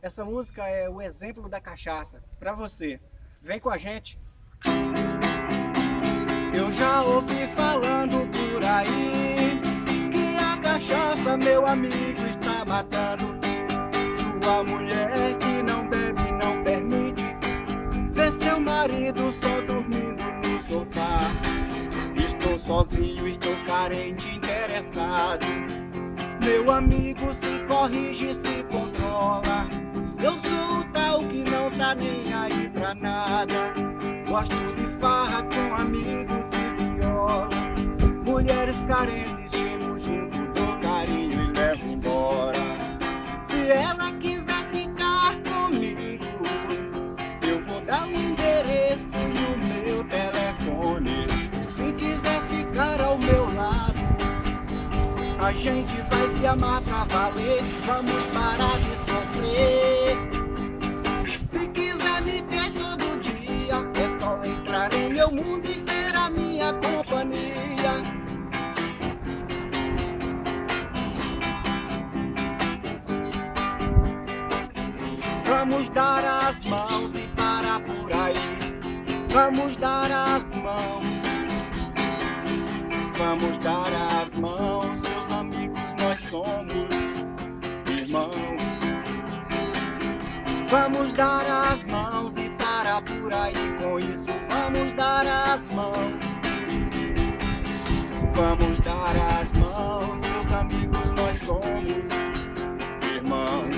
Essa música é o exemplo da cachaça. Pra você. Vem com a gente. Eu já ouvi falando por aí que a cachaça, meu amigo, está matando. Sua mulher que não bebe não permite ver seu marido só dormindo no sofá. Estou sozinho, estou carente, interessado. Meu amigo, se corrige, se controla. Eu sou o tal que não tá nem aí pra nada. Gosto de farra com amigos e viola. Mulheres carentes, chego junto, dou carinho e levo embora. Se ela quiser ficar comigo, eu vou dar o endereço e o meu telefone. Se quiser ficar ao meu lado, a gente vai se amar pra valer. Vamos parar de sofrer. Se quiser me ver todo dia, é só entrar em meu mundo e ser a minha companhia. Vamos dar as mãos e parar por aí. Vamos dar as mãos. Vamos dar as mãos, meus amigos, nós somos irmãos. Vamos dar as mãos e parar por aí com isso. Vamos dar as mãos. Vamos dar as mãos, meus amigos, nós somos irmãos.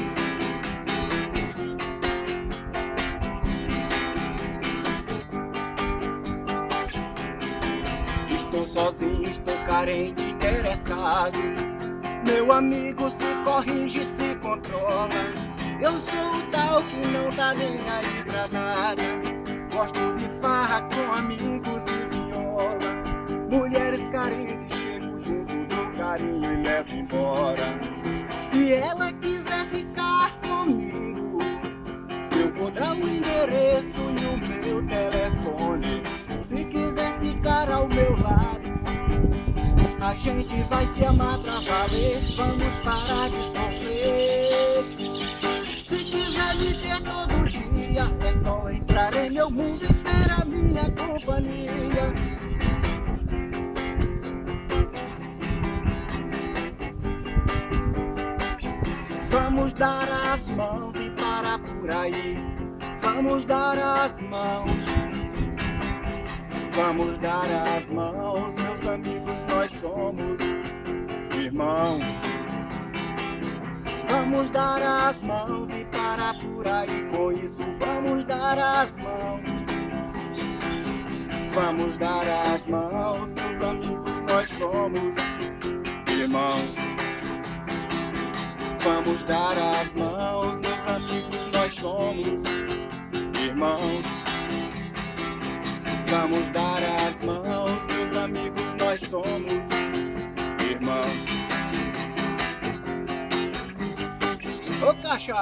Estou sozinho, estou carente, interessado. Meu amigo, se corrige, se controla. Eu sou o tal que não tá nem aí pra nada. Gosto de farra com amigos e viola. Mulheres carentes, chego junto, dou carinho e levo embora. Se ela quiser ficar comigo, eu vou dar o endereço e o meu telefone. Se quiser ficar ao meu lado, a gente vai se amar pra valer. Vamos parar de sofrer. Se quiser me ter todo dia, é só entrar em meu mundo e ser a minha companhia. Vamos dar as mãos e parar por aí. Vamos dar as mãos. Vamos dar as mãos, meus amigos, nós somos irmãos. Vamos dar as mãos e parar por aí com isso. Vamos dar as mãos. Vamos dar as mãos, meus amigos, nós somos irmãos. Vamos dar as mãos, meus amigos, nós somos irmãos. Vamos dar as mãos, meus amigos, nós somos irmãos. Ô cachaça!